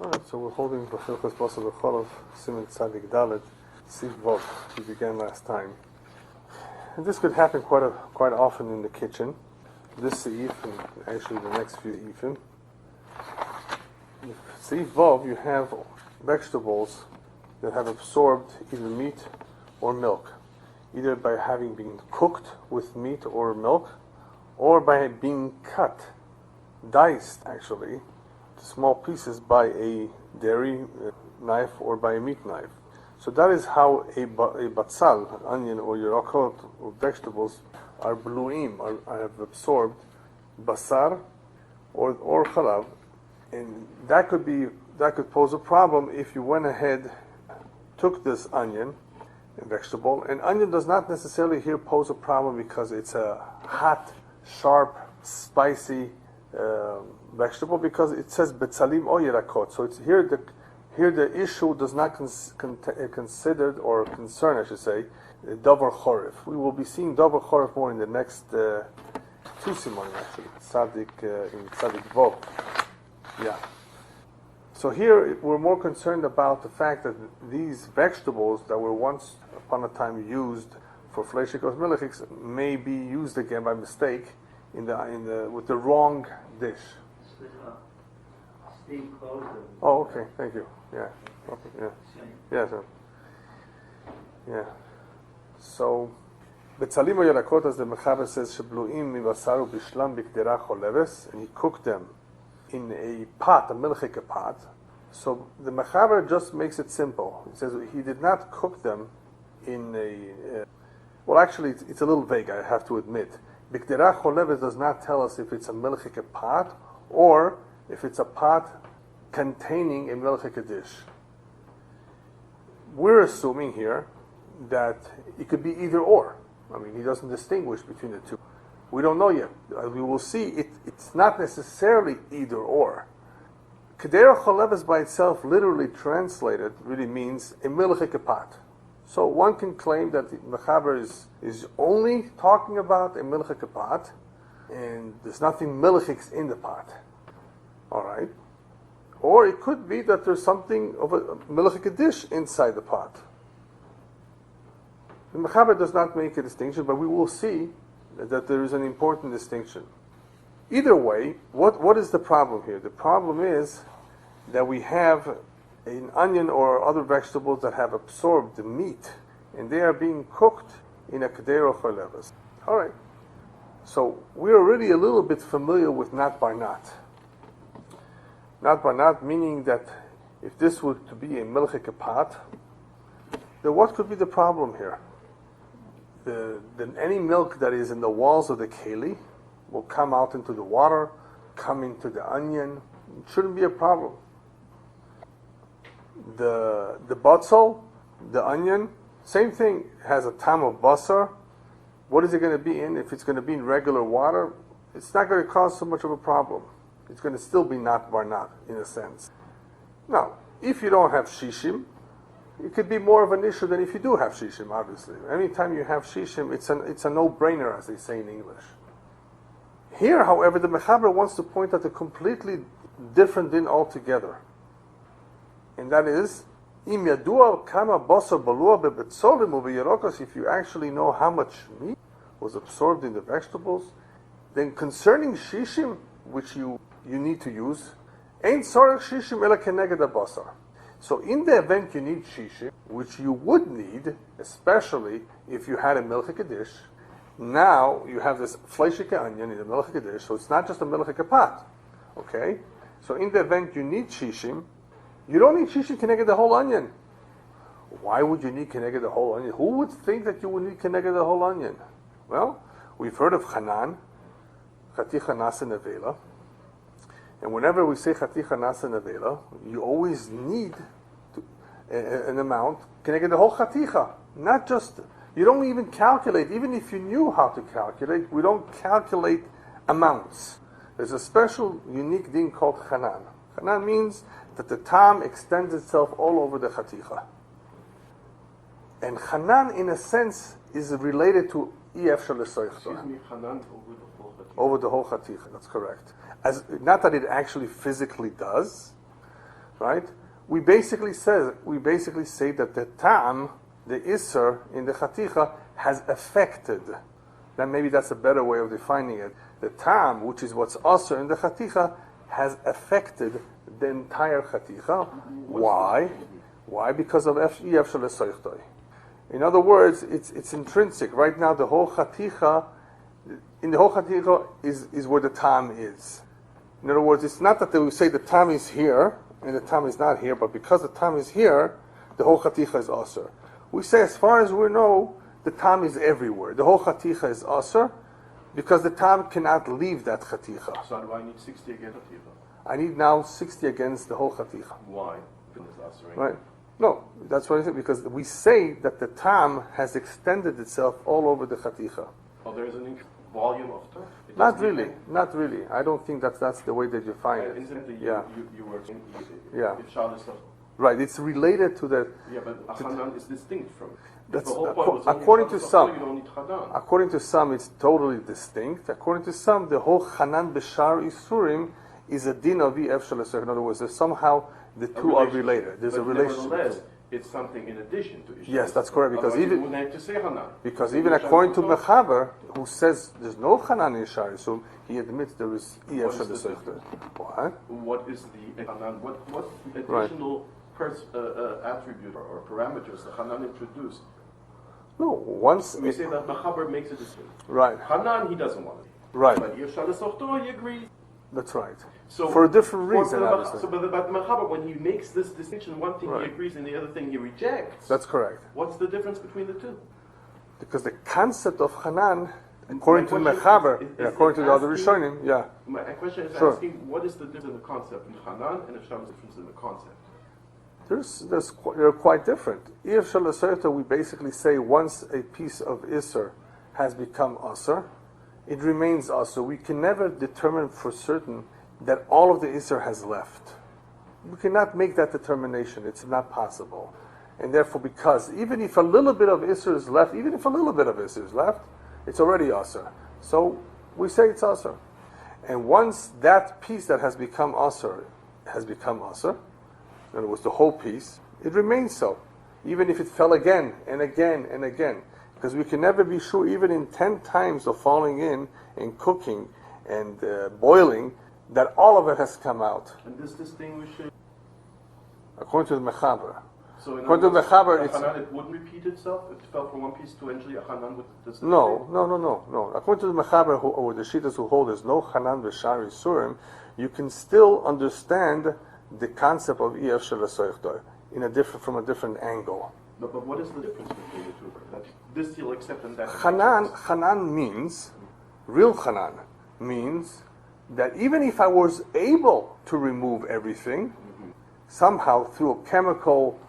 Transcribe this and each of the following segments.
Alright, so we're holding Basar בחלב, Siman Tzadik Dalet, Sif Vov, we began last time. And this could happen quite often in the kitchen. This Seif, and actually the next few Eifim. Sif Vov, you have vegetables that have absorbed either meat or milk, either by having been cooked with meat or milk, or by being cut, diced actually, to small pieces by a dairy knife or by a meat knife. So that is how a batzal, onion or yerakot or vegetables are bluim, have absorbed basar or chalav, and that could pose a problem if you went ahead, took this onion, a vegetable, and onion does not necessarily here pose a problem because it's a hot, sharp, spicy vegetable, because it says betzalim or yerakot. So it's here the issue does not considered or concern, I should say, davar chorif. We will be seeing davar chorif more in the next two Siman actually, in Tzadik Vov. Yeah. So here we're more concerned about the fact that these vegetables that were once upon a time used for fleishikos melichix may be used again by mistake with the wrong dish. Steam clothes. Oh, okay. Thank you. Yeah. Okay. Yeah. Yeah. Sir. Yeah. So, betzalim or yerakot, as the Mechaber says, shebluim mivasaru bishlam bikdera choleves, and he cooked them in a pot, a milchik pot. So the Mechaber just makes it simple. He says he did not cook them in a. Well, actually, it's a little vague. I have to admit. Bikdera choleves does not tell us if it's a milchik pot or if it's a pot containing a milchik dish. We're assuming here that it could be either or. I mean, he doesn't distinguish between the two. We don't know yet. As we will see, it's not necessarily either or. Kedera choleves by itself, literally translated, really means a milchik pot. So one can claim that the Mechaber is only talking about a milchik pot, and there's nothing milchiks in the pot. All right. Or it could be that there's something of a milchik dish inside the pot. The Mechaber does not make a distinction, but we will see that there is an important distinction. Either way, what is the problem here? The problem is that we have an onion or other vegetables that have absorbed the meat, and they are being cooked in a kedera choleves. All right. So we're already a little bit familiar with not bar not. Not bar not, meaning that if this were to be a milchik pot, then what could be the problem here? Then any milk that is in the walls of the keli will come out into the water, come into the onion. It shouldn't be a problem. The batzal, the onion, same thing, has a tam of basar. What is it going to be in? If it's going to be in regular water, it's not going to cause so much of a problem. It's going to still be not bar not, in a sense. Now, if you don't have shishim, it could be more of an issue than if you do have shishim, obviously. Anytime you have shishim, it's a no-brainer, as they say in English. Here, however, the Mechaber wants to point out a completely different din altogether. And that is, im yadua kama basar balua bebetzolim u'beyerokos, if you actually know how much meat was absorbed in the vegetables, then concerning shishim, which you need to use, ain't sorach shishim ela keneged basar. So in the event you need shishim, which you would need, especially if you had a milchik dish, now you have this fleishike onion in a milchik dish, so it's not just a milchik pot. Okay? So in the event you need shishim, you don't need shishim keneged the whole onion. Why would you need keneged the whole onion? Who would think that you would need keneged the whole onion? Well, we've heard of Hanan, chaticha nasa nevela. And whenever we say chaticha nasa nevela, you always need an amount. Can I get the whole chaticha? Not just, you don't even calculate, even if you knew how to calculate, we don't calculate amounts. There's a special, unique thing called chanan. Chanan means that the tam extends itself all over the chaticha. And chanan, in a sense, is related to ef shel chanan over the whole chaticha. That's correct. Not that it actually physically does, right? We basically say that the ta'am, the isser in the chaticha, has affected. Then maybe that's a better way of defining it. The ta'am, which is what's also in the chaticha, has affected the entire chaticha. Why? Why? Because of ef shel esoichtoi. In other words, it's intrinsic. Right now, the whole chaticha, in the whole chaticha is where the ta'am is. In other words, it's not that they will say the ta'am is here and the ta'am is not here, but because the ta'am is here, the whole chaticha is aser. We say, as far as we know, the ta'am is everywhere. The whole chaticha is aser because the ta'am cannot leave that chaticha. So do I need 60 against chaticha? I need now 60 against the whole chaticha. Why? Because it's asering. Right? No, that's what I think, because we say that the ta'am has extended itself all over the chaticha. Oh, there's an volume of time? Not really, not really. I don't think that's the way that you find it. Incidentally, Yeah. you were saying Yeah. if Shaul is not... Right, it's related to the... Yeah, but Hanan is distinct from it. That's, The whole point was according to only some, you don't need Hanan. according to some, it's totally distinct. According to some, the whole Hanan B'Shar Isurim is a din of ef shel esoichtoi. In other words, somehow the two are related. There's a relationship. Nevertheless, it's something in addition to Isha. Yes, that's correct. Because Otherwise, even you wouldn't have to say Hanan. Because even according to Mechaber, who says there's no Hanan in Shar Yisum, he admits there is ef shel esoichtoi. What? What is the Hanan? What Right. additional attribute or parameters the Hanan introduced? No, once... We say that Mechaber makes a distinction. Right, Hanan, he doesn't want it. right. But Yeshua Sochto, he agrees. That's right. So For a different for reason, the obviously. So, but the Mechaber, when he makes this distinction, one thing Right. he agrees and the other thing he rejects. That's correct. What's the difference between the two? Because the concept of Hanan, according to My question Mechaber, is according to the other asking- Rishonim, yeah. My question is Sure. asking, what is the difference in the concept in Hanan and Hashem's difference in the concept? They're quite different. Ef shel esoichtoi, we basically say once a piece of Isser has become Aser, it remains Aser. We can never determine for certain that all of the Isser has left. We cannot make that determination. It's not possible. And therefore, because even if a little bit of Isser is left, it's already Aser. So we say it's Aser. And once that piece that has become Aser has become Aser, in other words, the whole piece, it remains so, even if it fell again and again and again. Because we can never be sure, even in 10 times of falling in and cooking and boiling, that all of it has come out. And this distinguishing. According to the Mechaber. So in According to the other Mechaber, words, it's... Hanan, it wouldn't repeat itself? If it fell from one piece to eventually a Hanan would disappear? No. According to the Mechaber, or the Shittas who hold there's no Hanan B'Shar Yisurim, you can still understand the concept of ef shel esoichtoi from a different angle. But what is the difference between the two? That this you'll accept and that... Hanan means, real Hanan means that even if I was able to remove everything, somehow through a chemical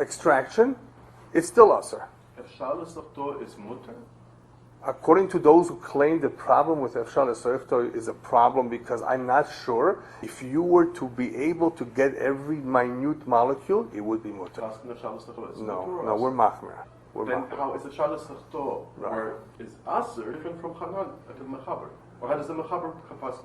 extraction, it's still Aser. If Shal Sochto is mutter, According to those who claim the problem with ef shel esoichtoi is a problem because I'm not sure if you were to be able to get every minute molecule, it would be mutter. asking if Shal Sochto is No, mutter or we're aser? machmer. Then how is the Shal Sochto, Right. or is Aser different from Hanan, to the Mechaber? Or how does the Mechaber pass?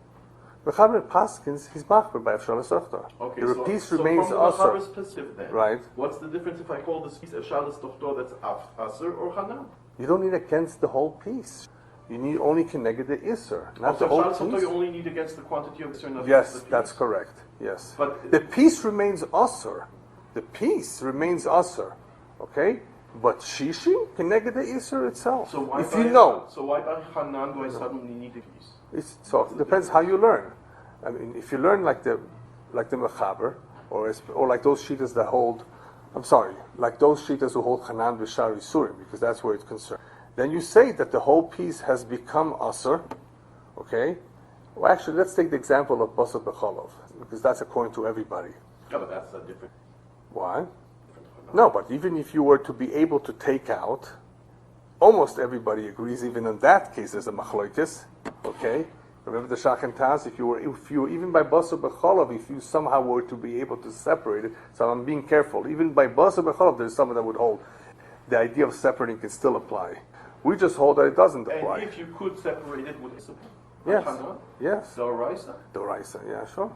Mechaber Paskins, he's machmer by ef shel esoichtoi. Okay, The so, piece so remains from the Aser. Mechaber's perspective then, Right. what's the difference if I call this piece Shal Sochto that's Aser or Hanan? You don't need against the whole piece. You need only connected the Isser, not So the whole Shal Sochto piece. you only need against the quantity of Isser, not Yes, the piece. that's correct. Yes. But- the piece remains Aser. The piece remains Aser. Okay? But Shishim connected the Isser itself. So why If by, you know. So why by Hanan do I suddenly need a piece? It depends how you learn. I mean, if you learn like the Mechaber, or like those Shitas that hold, like those Shitas who hold Hanan B'Shar Yisurim, because that's where it's concerned. Then you say that the whole piece has become Aser, okay? Well, actually, let's take the example of Basar B'Cholov, because that's according to everybody. Yeah, but that's a different. Why? No, but even if you were to be able to take out, almost everybody agrees, even in that case, there's a machloikis, okay? Remember the Shach and Taz, if you were even by Basar B'Cholov, if you somehow were to be able to separate it, so I'm being careful, even by Basar B'Cholov, there's someone that would hold the idea of separating can still apply. We just hold that it doesn't apply. And if you could separate it, would it support? Yes. Hanan? Yes. The Oraisa? The Raisa, yeah, sure.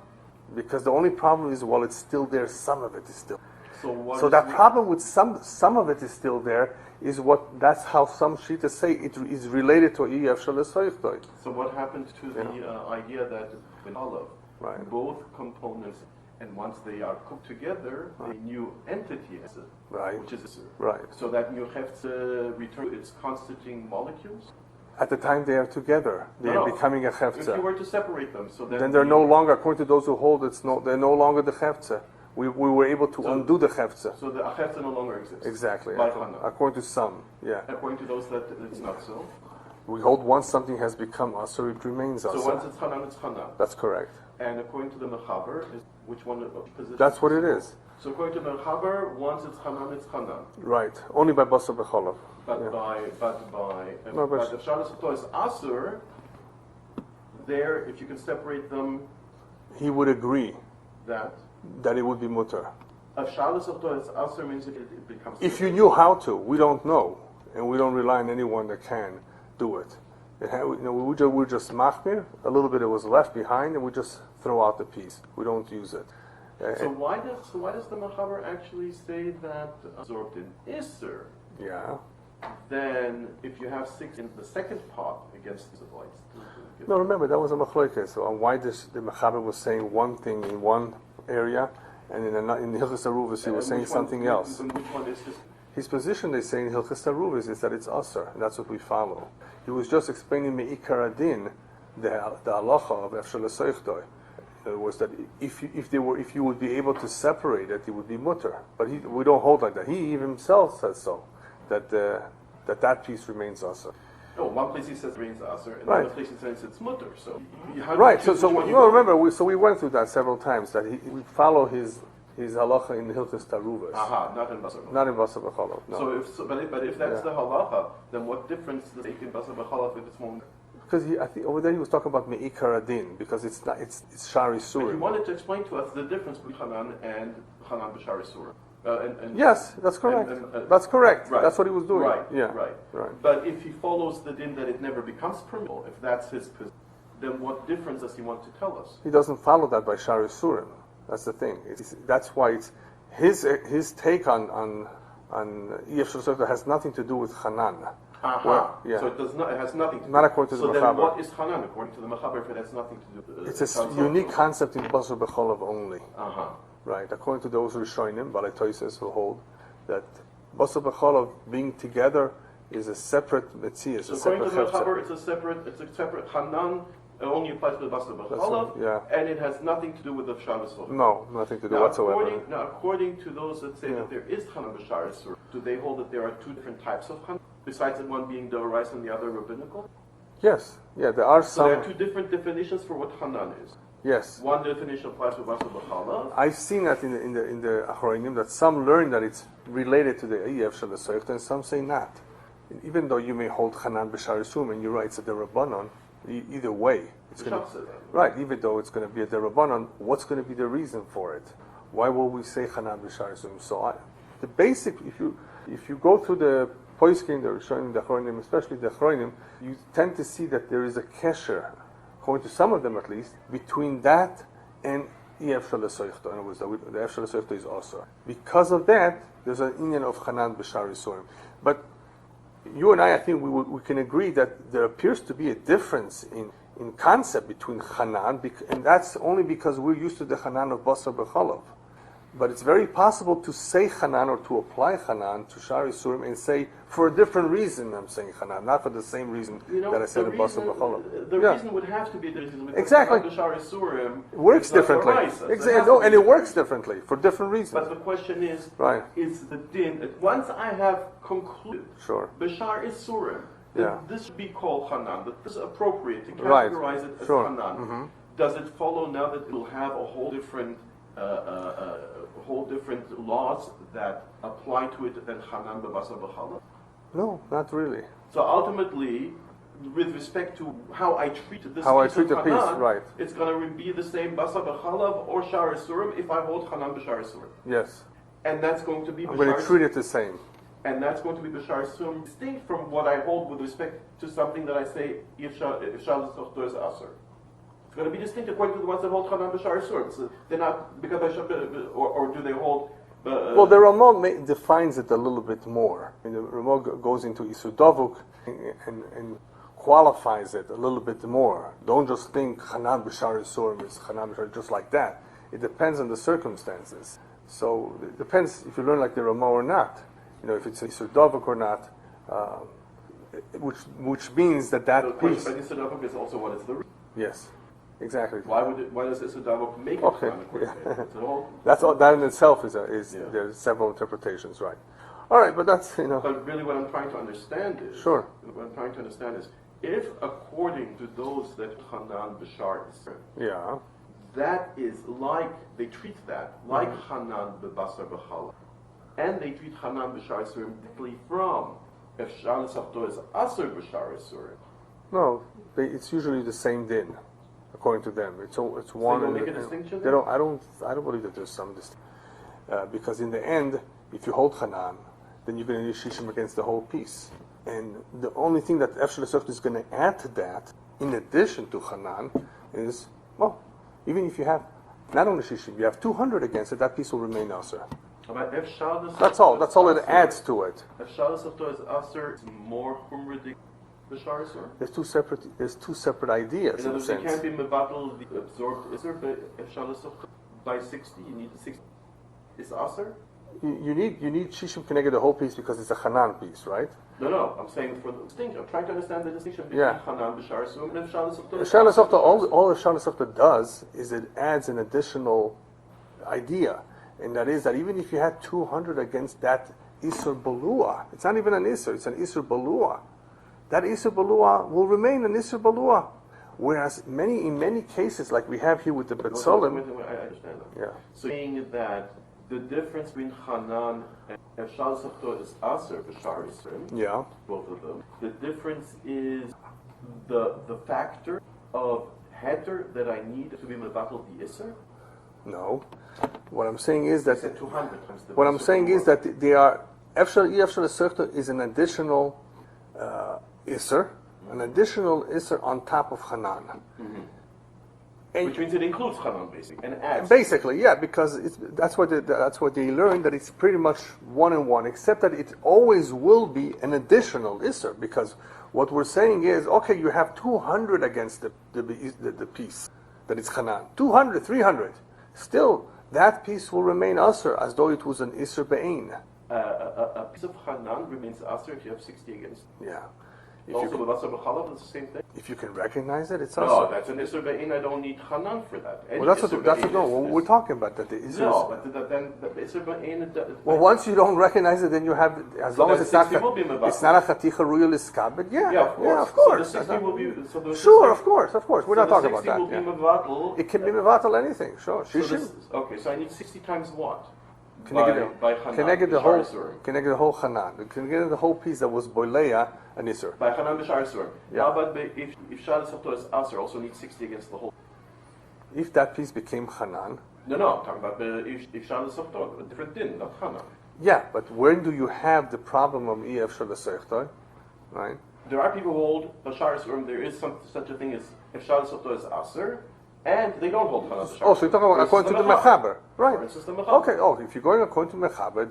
Because the only problem is, while it's still there, some of it is still. So That problem with some of it is still there is that's how some Shitas say it is related to Iyaf Shalasoichtoi. So what happened to the idea that in Halach, Right. both components, and once they are cooked together, a new entity is it, Right. which is Right. so that you have to return its constituting molecules. At the time they are together, they are becoming a If you Hefza. were to separate them, so Then they're no longer, according to those who hold, they're no longer the Hefza. We were able to undo the Hefza. So the achefza no longer exists. Exactly. By Hanan. According to some, yeah. According to those that it's not so. We hold once something has become Asr, it remains So Asr. once it's Hanan, it's Hanan. That's correct. And according to the Mechaber, which one of positions? That's what it is. So according to the Mechaber, once it's Hanan, it's Hanan. Right. Only by Basar B'chalav. But Yeah. but if Shalas Chto is Asur, there, if you can separate them, He would agree that that it would be mutter. if Shalas Chto is Asur means it becomes. If you knew how to, we don't know, and we don't rely on anyone that can do it. We just machmir, a little bit it was left behind, and we just throw out the piece. We don't use it. So why does the Mechaber actually say that absorbed in Isser? Yeah. Then if you have 6 in the second part against the voice. No, remember, that was a machlokes. So on why the Mechaber was saying one thing in one area, and in the Hilchos Taaruvot he was saying something else. And which one is this? His position, they say in Hilchos Taaruvot, is that it's Asr, and that's what we follow. He was just explaining Me'ikar Adin, the Halacha of Efshel Soichtoi. In other words, that if you would be able to separate it, it would be mutter. But we don't hold like that. He himself says so, that piece remains Asr. No, one place he says it remains Asr, and Right. another place he says it's mutter. So Right. So remember, we went through that several times. That we follow his halacha in the Hilchos Taaruvot. Not in Basar. Not in Basar B'chalav. No. But if that's Yeah. the halacha, then what difference does it make in Basar B'chalav if it's one? Because I think over there he was talking about Me'ikar Adin, because it's Shari But he Surim. wanted to explain to us the difference between Hanan and Hanan B'Shari Surah. Yes, that's correct. That's correct. Right. That's what he was doing. Right, Yeah. right. But if he follows the din that it never becomes permissible, if that's his position, then what difference does he want to tell us? He doesn't follow that by Shari Surim. That's the thing. That's why it's his take on Iyaf Shul has nothing to do with Hanan. Yeah. So it has nothing to do. Not according to the So then Mechaber. what is Hanan according to the Mechaber if it has nothing to do with It's a unique concept in Basar B'chalav only. Right. According to those Rishonim, Balei Toises will hold that Basar B'chalav being together is a separate Metzias, So a according separate to the Chefza. Mechaber, it's a separate Hanan. It only applies to the Basar B'chalav, Yeah. and it has nothing to do with the Shabbos. No, nothing to do whatsoever. According to those that say that there is Hanan B'Shari Surah, do they hold that there are two different types of Hanan, besides the one being Dorais and the other Rabbinical? Yes. Yeah, there are So some. there are two different definitions for what Hanan is. Yes. One definition applies to Basar B'chalav. I've seen that in the Achronim, that some learn that it's related to the Iyaf Shel Soichtoi, and some say not. Even though you may hold Hanan B'Shari Surim, and you're right, it's a Derabanan, either way. It's The gonna, Shach says that. right, even though it's going to be a Derabanan, what's going to be the reason for it? Why will we say Hanan B'Shari Surim? So the basic, if you go through the Poiskin, the Rishonim, the Achronim, especially the Achronim, you tend to see that there is a kesher, according to some of them at least, between that and Iyaf Shel Soichtoi. In other words, the Iyaf Shel Soichtoi is also. Because of that, there's an Inyan of Hanan B'Shari Surim. But you and I think we can agree that there appears to be a difference in concept between Hanan, and that's only because we're used to the Hanan of Basar B'chalav. But it's very possible to say Hanan or to apply Hanan to Shari Surim and say, for a different reason I'm saying Hanan, not for the same reason that I said in Basar B'chalav. The reason would have to be the reason because Exactly. B'Shari Surim Works differently. Exactly. No, and it works differently for different reasons. But the question is, Right. is the din, once I have concluded Sure. B'Shari Surim, Yeah. that this should be called Hanan, that this is appropriate to Right. categorize it as Sure. Hanan, does it follow now that it will have a whole different laws that apply to it than Hanan B'Basar B'Chalav? No, not really. So ultimately, with respect to how I treat this How I piece treat of the piece, Hanan, right. it's going to be the same Basar B'Chalav or Shari Surim if I hold Hanan B'Shari Surim. Yes. And that's going to be I'm going to B'Shari treat it the same. and that's going to be B'Shari Surim, distinct from what I hold with respect to something that I say if Shalas Tochter is Asr. It's going to be distinct according to the ones that hold Chanan B'Shar Sur. So they're not, because or do they hold... well, the Ramah defines it a little bit more. I mean, the Ramah goes into Isur Davuk and qualifies it a little bit more. Don't just think Chanan B'Shar Sur is Chanan B'Shar just like that. It depends on the circumstances. So it depends if you learn like the Ramah or not. You know, if it's Isur Davuk or not, which means that piece... But Isur Davuk is also what is the... Yes, exactly. Why does Isur Davuk make it? Okay. Yeah. That's all. That in itself is Yeah. There's several interpretations, right? All right, but that's But really, what I'm trying to understand is Sure. What I'm trying to understand is if, according to those that Hanan B'Shar is, Yeah. that is like they treat that like Hanan B'Basar B'Chalab, and they treat Hanan B'Shar Isurim directly from if Shal Safto is Asur B'Shar Isurim. No, it's usually the same din, according to them. It's one. So they don't make a distinction. They don't. I don't believe that there's some distinction because in the end, if you hold Hanan, then you're going to use Shishim against the whole piece. And the only thing that Efshel Esech is going to add to that, in addition to Hanan, is, well, even if you have not only Shishim, you have 200 against it, that piece will remain Aser. That's all. That's all it adds to it. If Shal Safto is Asur, it's more Humridik B'Shar Isurim. There's two separate ideas In in other a words, you sense. can't be Mevatel the absorbed Isur, but if Shal Safto by 60, you need the 60. Is Asur? You need Shishim Keneged the whole piece because it's a Hanan piece, right? No, I'm saying for the distinction. I'm trying to understand the distinction between Yeah. Hanan B'Shar Isurim and Shal Safto. Shal Esech, all the Shal Esech does is it adds an additional idea, and that is that even if you had 200 against that Isur Balua, it's not even an Isur, it's an Isur Balua. That Isur Balua will remain an Isur Balua. Whereas in many cases, like we have here with the Betzolim, I understand that. yeah. So saying that the difference between Hanan and Shal Safto is Asur B'Shar Isurim, Yeah. both of them. The difference is the factor of heter that I need to be Mevatel the Isur. No. What I'm saying is I that said 200 times the what I'm Isur saying is Balua. that they are Efshel Esech is an additional Isser, an additional Isser on top of Hanan. And Which means it includes Hanan basically and adds. basically, yeah, because that's what they learned, that it's pretty much one and one, except that it always will be an additional Isser, because what we're saying is, okay, you have 200 against the piece that is Hanan, 200, 300. Still, that piece will remain Asr as though it was an Isser Be'ein. A piece of Hanan remains Asr if you have 60 against. Yeah. Also, the Basar B'Chalav is the same thing. If you can recognize it, it's No, Asr. that's an Isser Be'ein. I don't need Hanan for that. Well, that's what no. We're talking about that. The Isser No, but then the Isser Be'ein. Well, once you don't recognize it, then you have, as long as it's not, 60 will be Mevatel. it's not a Chaticha Ruyul Iskabed. Yeah, of So course. the 60 will be. So the Sure, 60 of course. We're not talking about that. will be Yeah. Mevatel. It can be mevatel anything. Sure. So Shishim. okay, so I need 60 times what? Keneged By Hanan. Keneged the B'Shar whole Isurim. Keneged the whole Hanan. Keneged the whole piece that was Boileya and Isser. By Hanan B'Shar Isurim. Yeah. How about if Shal Safto is Asr, also need 60 against the whole. If that piece became Hanan, No, I'm talking about if Shal Safto, a different din, not Hanan. yeah, but when do you have the problem of EF Shalasechtai? Right? There are people who hold B'Shar Isurim. There is such a thing as if Shal Safto is Asr, and they don't hold Hanan B'Shar. Oh, so you're talking about according to the Mechaber. Right. For instance, the Mechaber. Okay, if you're going according to Mechaber,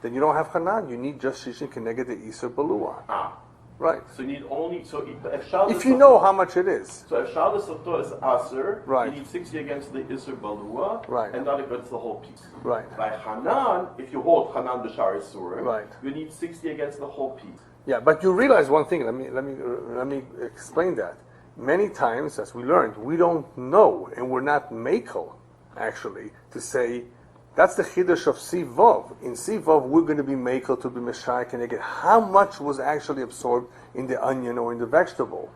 then you don't have Hanan. You need just Shishin Keneged the Isser Balua. Right. So you need only if Shal. If you know how much it is. So if Shal Safto is Asr, Right. you need 60 against the Isser Balua, Right. and not against the whole piece. Right. By Hanan, if you hold Hanan B'Shar Isurim, Right. you need 60 against the whole piece. Yeah, but you realize one thing. Let me explain that. Many times, as we learned, we don't know, and we're not makel, actually, to say that's the chiddush of Sivov. In Sivov, we're going to be makel to be meshayek and get how much was actually absorbed in the onion or in the vegetable.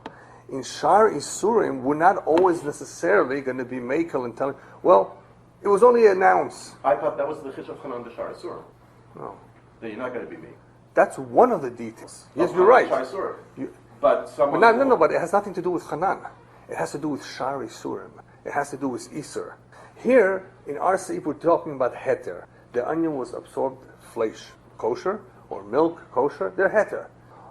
In Shar Isurim, we're not always necessarily going to be makel and telling, well, it was only an ounce. I thought that was the chish of Hanan B'Shar Isurim. No, Then you're not going to be me. that's one of the details. Yes, you're right. But someone. But it has nothing to do with Hanan. It has to do with Shar Isurim. It has to do with Isur. Here, in our seif, we're talking about heter. The onion was absorbed flesh, kosher, or milk, kosher, they're heter.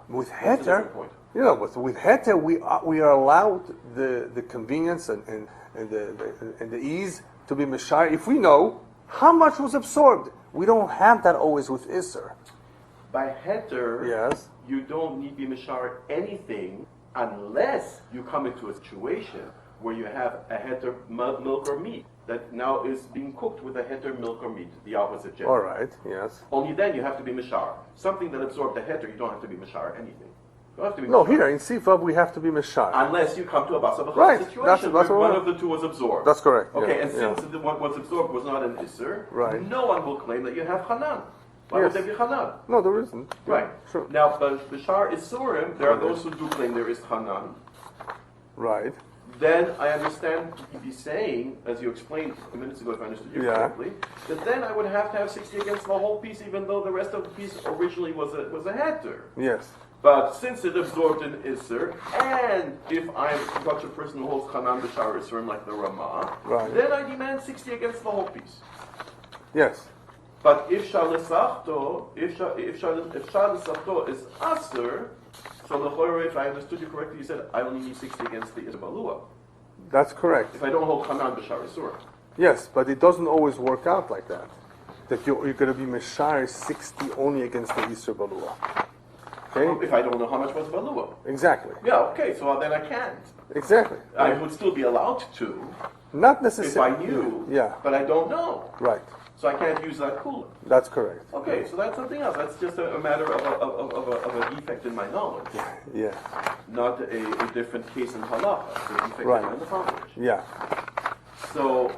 With That's a heter, different point. with heter we are allowed the convenience and the ease to be mishar if we know how much was absorbed. We don't have that always with iser. By heter, Yes. you don't need to be mishar anything unless you come into a situation where you have a heter milk or meat that now is being cooked with a heter milk or meat, the opposite gender. All right. Yes. Only then you have to be mishar. Something that absorbed a heter, you don't have to be mishar anything. You don't have to be No, mishar. here in Sifav we have to be mishar. Unless you come to a basar b'chal Right, situation that's where what one of the two was absorbed. That's correct. Okay, yeah, and yeah. since what was absorbed was not an isser, Right. no one will claim that you have hanan. Why Yes. would there be hanan? No, there isn't. Right. Sure. Now, but b'shar isurim, there are those who do claim there is hanan. Right. Then I understand you'd be saying, as you explained a minute ago, if I understood you Yeah. correctly, that then I would have to have 60 against the whole piece, even though the rest of the piece originally was a heter. Yes. But since it absorbed an Isser, and if I'm such a person who holds Chanan B'Shar Isserim like the Ramah, Right. then I demand 60 against the whole piece. Yes. But if Shalisachto is Aser, so the if I understood you correctly, you said I only need 60 against the Isbalua. That's correct. If I don't hold Chanan B'Shar Isserim. Yes, but it doesn't always work out like that. That you're going to be mishar 60 only against the Isser Balua. Okay? If I don't know how much was Balua. Exactly. Yeah, okay, so then I can't. Exactly. I would still be allowed to Not if necessarily. I knew, Yeah. but I don't know. Right. So I can't use that cooler. That's correct. Okay, so that's something else. That's just a matter of a defect in my knowledge, Yeah. not a different case in halacha. It's a defect Right. in my knowledge. Yeah. So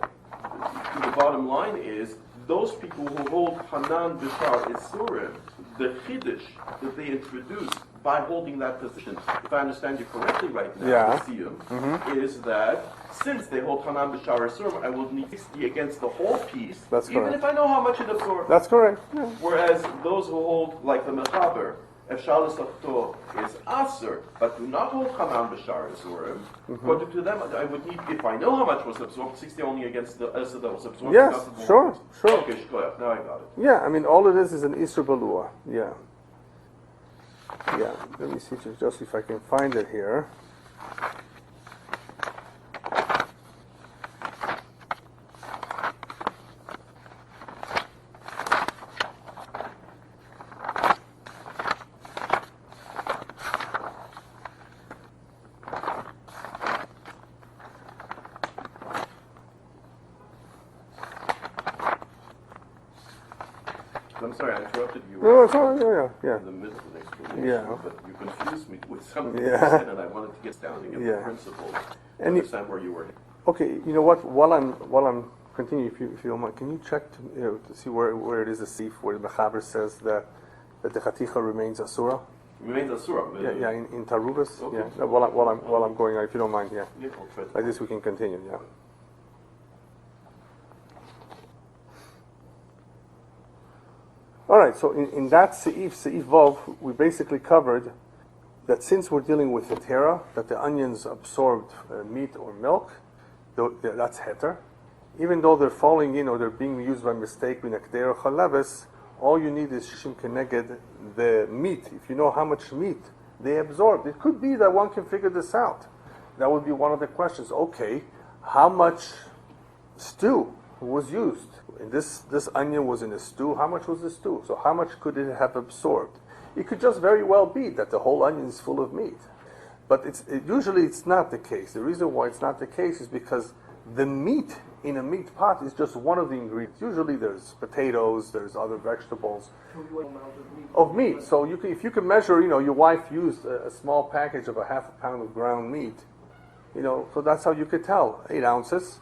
the bottom line is, those people who hold Hanan B'Shar Isurim, the Chiddush that they introduced by holding that position, if I understand you correctly right now, Yeah. is that since they hold Hanan B'Shar Isurim, I will need 60 against the whole piece, That's even correct. if I know how much it absorbed. That's correct. Yeah. Whereas those who hold, like the Mechaber, if Shalis Achto is Aser, but do not hold Hanan B'Shar Isurim, according to them, I would need, if I know how much was absorbed, 60 only against the Aser that was absorbed. Yes, not the whole sure, piece. sure. Okay, shkoyach, now I got it. Yeah, I mean, all it is an Isser Balua. Yeah. Yeah. Let me see just if I can find it here. I'm sorry, I interrupted you No, it's all right. Yeah. in the middle of the explanation, Yeah. but you confused me with something Yeah. you said, and I wanted to get down and get Yeah. the principle to And you- understand where you were. Okay, you know what? While I'm continuing, if you don't mind, can you check to see where it is a sif where the Mechaber says that the chaticha remains asura? Remains Asura. Yeah, in Taaruvot. Okay. Yeah. No, while I'm going, if you don't mind, yeah. Yeah, I'll try to- Like this, we can continue. Yeah. All right. So in that seif Vav, we basically covered that since we're dealing with hetera, that the onions absorbed meat or milk, that's heter. Even though they're falling in or they're being used by mistake in akder or chalaves, all you need is shishim keneged the meat. If you know how much meat they absorbed, it could be that one can figure this out. That would be one of the questions. Okay, how much stew was used? And this onion was in a stew. How much was the stew? So how much could it have absorbed? It could just very well be that the whole onion is full of meat. But usually it's not the case. The reason why it's not the case is because the meat in a meat pot is just one of the ingredients. Usually there's potatoes, there's other vegetables of meat. So if you can measure, your wife used a small package of a half a pound of ground meat, so that's how you could tell, 8 ounces.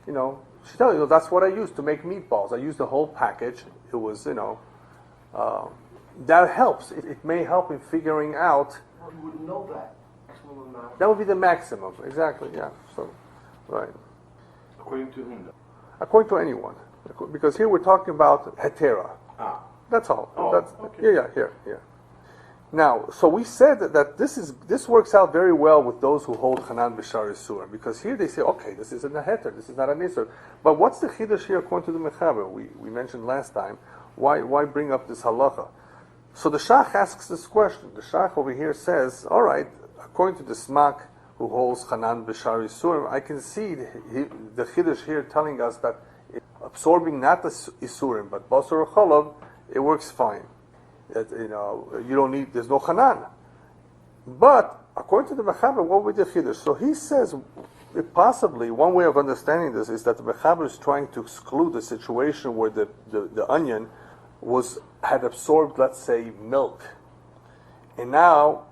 She tells you, that's what I used to make meatballs. I used the whole package. It was, that helps. It may help in figuring out. You would know that maximum amount. That would be the maximum, exactly. Yeah. So, right. According to whom? According to anyone, because here we're talking about hetera. Ah. That's all. Oh, That's, okay. Yeah. Here. Now, so we said that this works out very well with those who hold Hanan B'Shar Isur, because here they say, okay, this isn't a heter, this is not an isur. But what's the chiddush here according to the Mechaber? We mentioned last time. Why bring up this halacha? So the Shach asks this question. The Shach over here says, all right, according to the Smak who holds Hanan B'Shar Isurim, I can see the Chiddush here telling us that absorbing not the Isurim, but Basar or Chalav, it works fine. That, you don't need, there's no Hanan. But according to the Mechaber, what would the Chiddush? So he says, possibly, one way of understanding this is that the Mechaber is trying to exclude the situation where the onion had absorbed, let's say, milk. And now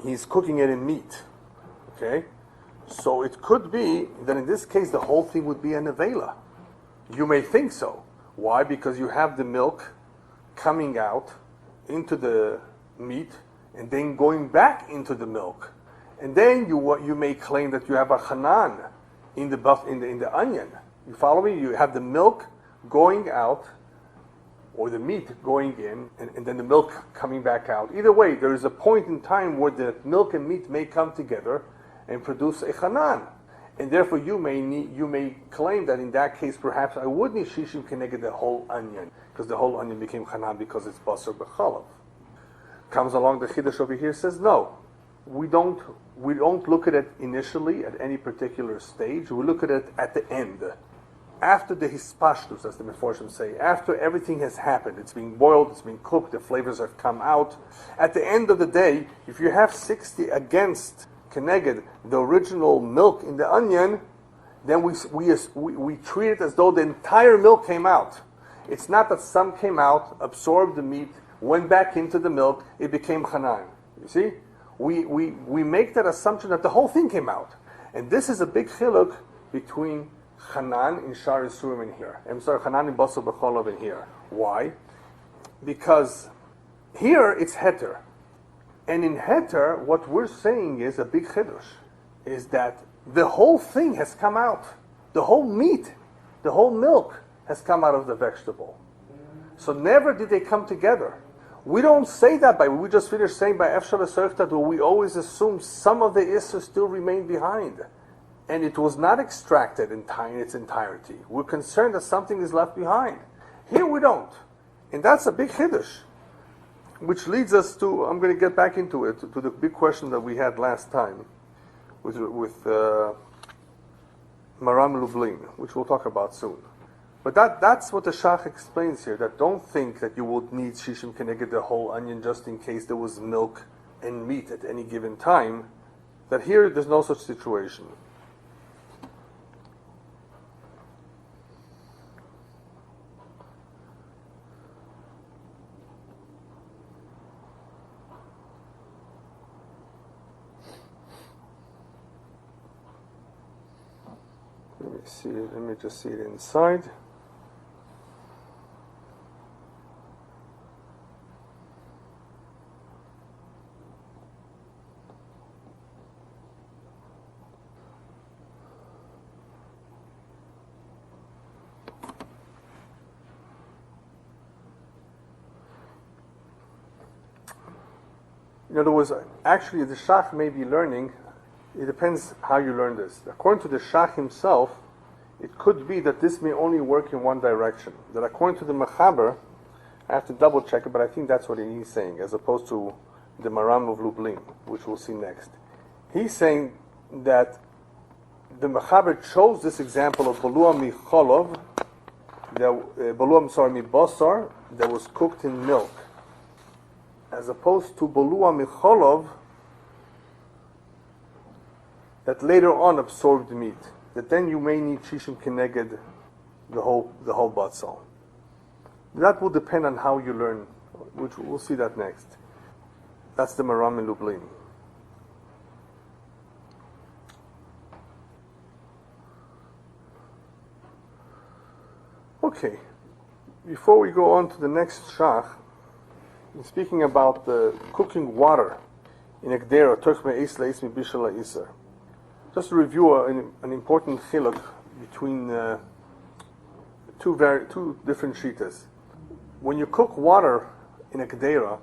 he's cooking it in meat. Okay? So it could be that in this case the whole thing would be a nevela. You may think so. Why? Because you have the milk coming out into the meat and then going back into the milk. And then you may claim that you have a hanan in the onion. You follow me? You have the milk going out, or the meat going in, and then the milk coming back out. Either way, there is a point in time where the milk and meat may come together and produce a hanan. And therefore you may claim that in that case perhaps I would need shishim keneged the whole onion, because the whole onion became hanan because it's basar b'chalav. Comes along the chiddush over here, says no. We don't look at it initially at any particular stage. We look at it at the end. After the hispashtus, as the Meforshim say, after everything has happened, it's being boiled, it's being cooked, the flavors have come out. At the end of the day, if you have 60 against keneged, the original milk in the onion, then we treat it as though the entire milk came out. It's not that some came out, absorbed the meat, went back into the milk, it became hanan. You see? We make that assumption that the whole thing came out. And this is a big chiluk between Hanan in Shar Yisurim in here. I'm sorry, Hanan in Basar B'Chalav in here. Why? Because here it's heter. And in heter, what we're saying is a big chiddush, is that the whole thing has come out. The whole meat, the whole milk has come out of the vegetable. So never did they come together. We don't say that we just finished saying by Efshar L'Serchtat, where we always assume some of the Isser still remain behind. And it was not extracted in its entirety. We're concerned that something is left behind. Here we don't. And that's a big chiddush. Which leads us to, I'm going to get back into it, to the big question that we had last time with Maram Lublin, which we'll talk about soon. But that's what the Shach explains here, that don't think that you would need shishim keneged the whole onion just in case there was milk and meat at any given time, that here there's no such situation. Let me just see it inside. In other words, actually the Shach may be learning, it depends how you learn this. According to the Shach himself, it could be that this may only work in one direction. That according to the Mechaber, I have to double check it, but I think that's what he's saying, as opposed to the Maram of Lublin, which we'll see next. He's saying that the Mechaber chose this example of Balua mi Cholov, mi Basar, that was cooked in milk, as opposed to Balua mi Cholov, that later on absorbed meat. That then you may need shishim keneged the whole batzal. That will depend on how you learn, which we'll see that next. That's the Maram in Lublin. Okay, before we go on to the next shach, speaking about the cooking water in Ekdera, Turkme Isla Ismi Bishala Isar. Just to review an important chiluk between two different shitas. When you cook water in a kedera,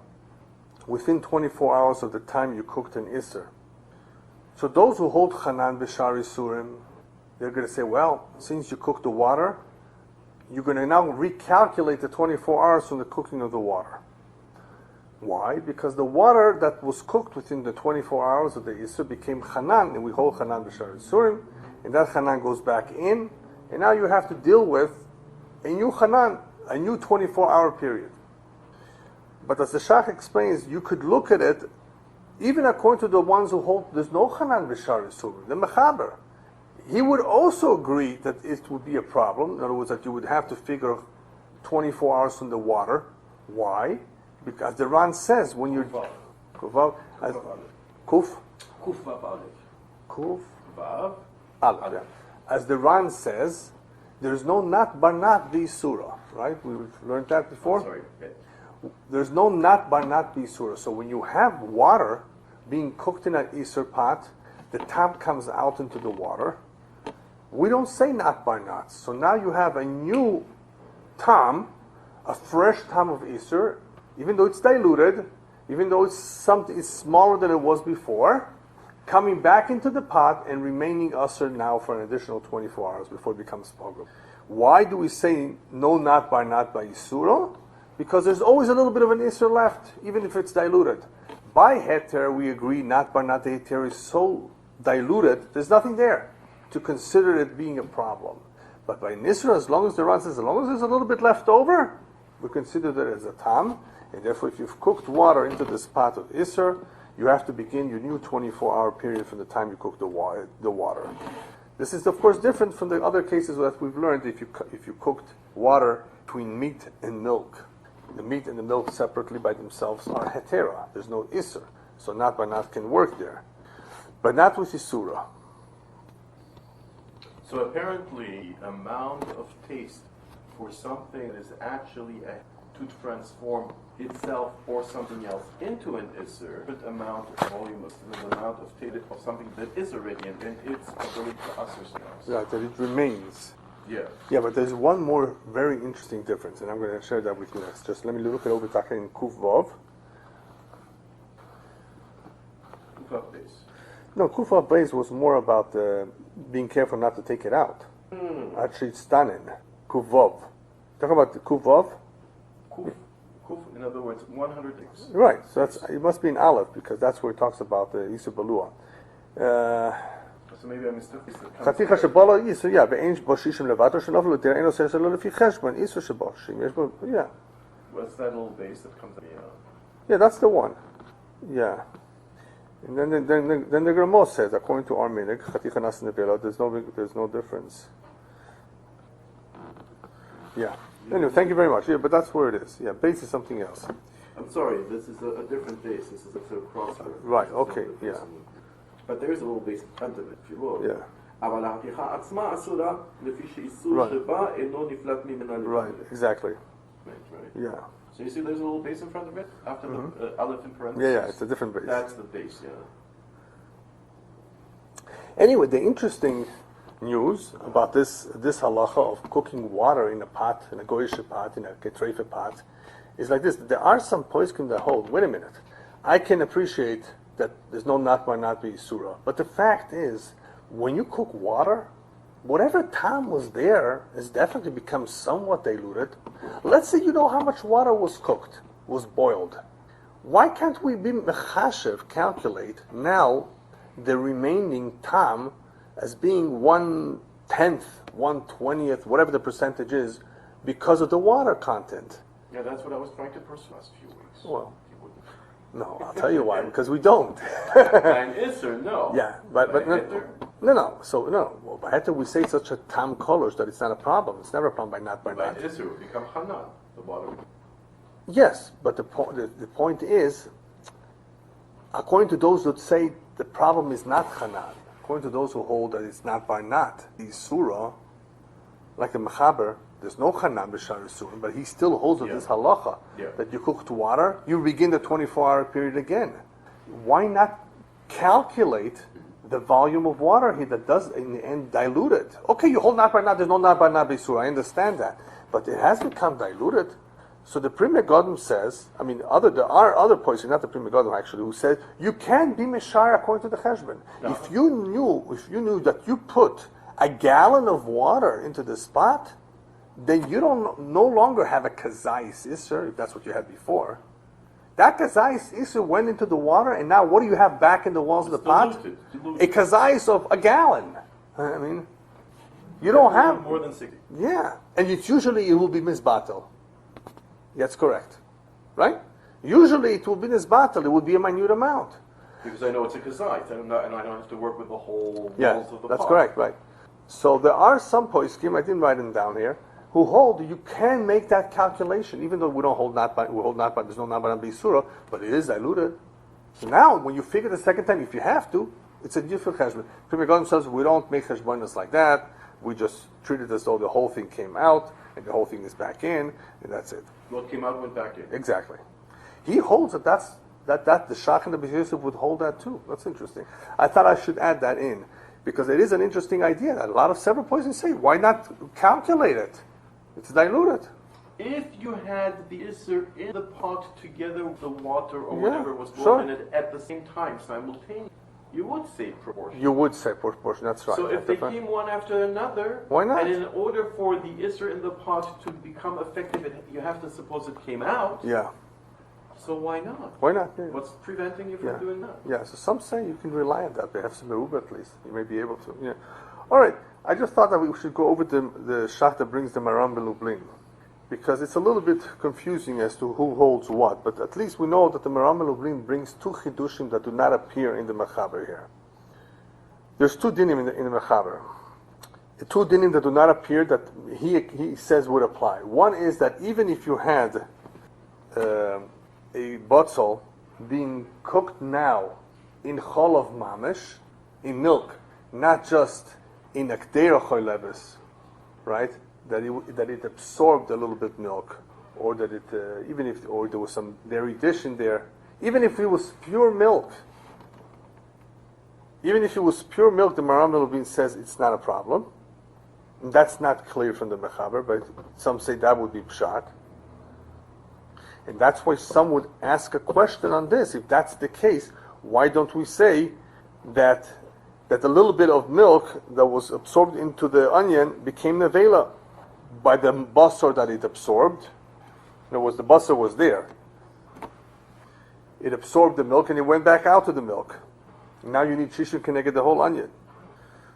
within 24 hours of the time you cooked an isser. So those who hold Hanan B'Shar Yisurim, they're going to say, well, since you cooked the water, you're going to now recalculate the 24 hours from the cooking of the water. Why? Because the water that was cooked within the 24 hours of the Isur became Hanan, and we hold Hanan B'Shar Isurim, and that Hanan goes back in, and now you have to deal with a new Hanan, a new 24-hour period. But as the Shach explains, you could look at it, even according to the ones who hold there's no Hanan B'Shar Isurim, the Mechaber. He would also agree that it would be a problem. In other words, that you would have to figure 24 hours from the water. Why? Because the Ran says when you're Kuf Kuf Vav Aleph. Kuf Vav Aleph. Yeah. As the Ran says, there's no nat bar nat b'isura, right? We've learned that before. Sorry. Okay. There's no nat bar nat b'isura. So when you have water being cooked in an isur pot, the tam comes out into the water. We don't say nat bar nat. So now you have a new tam, a fresh tam of isur, even though it's diluted, even though it's smaller than it was before, coming back into the pot and remaining usher now for an additional 24 hours before it becomes pogrom. Why do we say no nat by isuro? Because there's always a little bit of an isur left, even if it's diluted. By heter, we agree nat by nat the heter is so diluted, there's nothing there to consider it being a problem. But by nisra, as long as the Ran says, as long as there's a little bit left over, we consider that as a tam, and therefore if you've cooked water into this pot of isur, you have to begin your new 24-hour period from the time you cook the water. This is, of course, different from the other cases that we've learned if you cooked water between meat and milk. The meat and the milk separately by themselves are hetera. There's no isur. So nat by nat can work there. But not with isura. So apparently, amount of taste for something that is actually to transform itself or something else into an isser, but amount of volume of the amount of taste of something that is already and its ability to usher things. Right, that it remains. Yeah. Yeah, but there's one more very interesting difference, and I'm going to share that with you next. Just let me look it over in Kuf Vav. Kuf Vav base. No, Kuf Vav base was more about being careful not to take it out. Actually, it's stanin. Kuf Vav. Talk about the Kuf Vav. Kuf, in other words, 100 things. Right, so it must be an Aleph, because that's where it talks about the Yisur Balua. So maybe I mistook this. חתיכה שבו איסור, ואין בו שישים לבטו שנופל לו, תראה אין עושה שלא לפי חשבון, איסור שבו שישים, יש בו, What's that little base that comes out? Yeah, that's the one. Yeah. And then the Gemara says, according to our minig, חתיכה nas nevela, there's no difference. Yeah. Anyway, thank you very much. Yeah, but that's where it is. Yeah, base is something else. I'm sorry, this is a different base. This is a sort of crossroad. Right, okay, yeah. But there is a little base in front of it, if you will. Yeah. אבל ההתיכה עצמה אסורה לפי שאיסור שבה אינו נפלט ממנה לבד. Right, exactly. Right. Yeah. So you see there's a little base in front of it? After the aleph in parentheses? Yeah, it's a different base. That's the base, yeah. Anyway, the interesting news about this halacha of cooking water in a pot, in a goyish pot, in a ketrefe pot, is like this. There are some poskim that hold, wait a minute, I can appreciate that there's no nat by nat be surah, but the fact is, when you cook water, whatever tam was there has definitely become somewhat diluted. Let's say you know how much water was cooked, was boiled. Why can't we be mechashev, calculate now the remaining tam as being 1/10, 1/20, whatever the percentage is, because of the water content? Yeah, that's what I was trying to pursue last few weeks. Well, no, I'll tell you why, because we don't. And Isser, no. Yeah, but no. So no, well, by heter we say such a tam colors that it's not a problem. It's never a problem by not. By Isser would become Hanan, the water. Yes, but the point is, according to those that say the problem is not Hanan, according to those who hold that it's not by not, the surah, like the Mechaber, there's no Hanan b'shar Yisurim, but he still holds with this halacha that you cooked water, you begin the 24-hour period again. Why not calculate the volume of water here that does in the end dilute it? Okay, you hold not by not, there's no not by not b'surah, I understand that, but it has become diluted. So the Pri Megadim says, there are other points, not the Pri Megadim actually, who said you can be mishar according to the cheshbon. No. If you knew that you put a gallon of water into the spot, then you no longer have a kazais isser, if that's what you had before. That kazayis isur went into the water, and now what do you have back in the walls of the pot? A kazayis of a gallon. I mean, you don't have more than 60. Yeah, and it will be misbatel. That's correct, right? Usually it will be misbatel. It will be a minute amount. Because I know it's a kazayis, and I don't have to work with the whole walls of the pot. That's correct, right? So there are some poskim, I didn't write them down here, who hold you can make that calculation, even though we don't hold not by, we hold not by, there's no not by Bisura, but it is diluted. So now, when you figure the second time, if you have to, it's a different cheshbon. Premier Godin says we don't make cheshbonos like that. We just treat it as though the whole thing came out and the whole thing is back in, and that's it. What came out went back in. Exactly. He holds that the Shach and the B'Yosef Yosef would hold that too. That's interesting. I thought I should add that in because it is an interesting idea that a lot of several poisons say. Why not calculate it? It's diluted. If you had the Isser in the pot together with the water or whatever was boiled in it at the same time, simultaneously, you would say proportion. You would say proportion, that's right. So if they came one after another, why not? And in order for the Isser in the pot to become effective, you have to suppose it came out. Yeah. So why not? Why not? Yeah. What's preventing you from doing that? Yeah, so some say you can rely on that. They have some meruba at least. You may be able to. Yeah. All right. I just thought that we should go over the shach that brings the Maram Belublin, because it's a little bit confusing as to who holds what. But at least we know that the Maram Belublin brings two chidushim that do not appear in the Mechaber here. There's two dinim in the Mechaber. The two dinim that do not appear that he says would apply. One is that even if you had a botzel being cooked now in cholav mamish, in milk, not just in akdera choylebes, right? That it absorbed a little bit milk, or that it or there was some dairy dish in there. Even if it was pure milk, the Maram Melubin says it's not a problem. And that's not clear from the Mechaber, but some say that would be pshat. And that's why some would ask a question on this. If that's the case, why don't we say that a little bit of milk that was absorbed into the onion became nevela by the basar that it absorbed? In other words, the basar was there. It absorbed the milk and it went back out to the milk. Now you need shishim keneged the whole onion.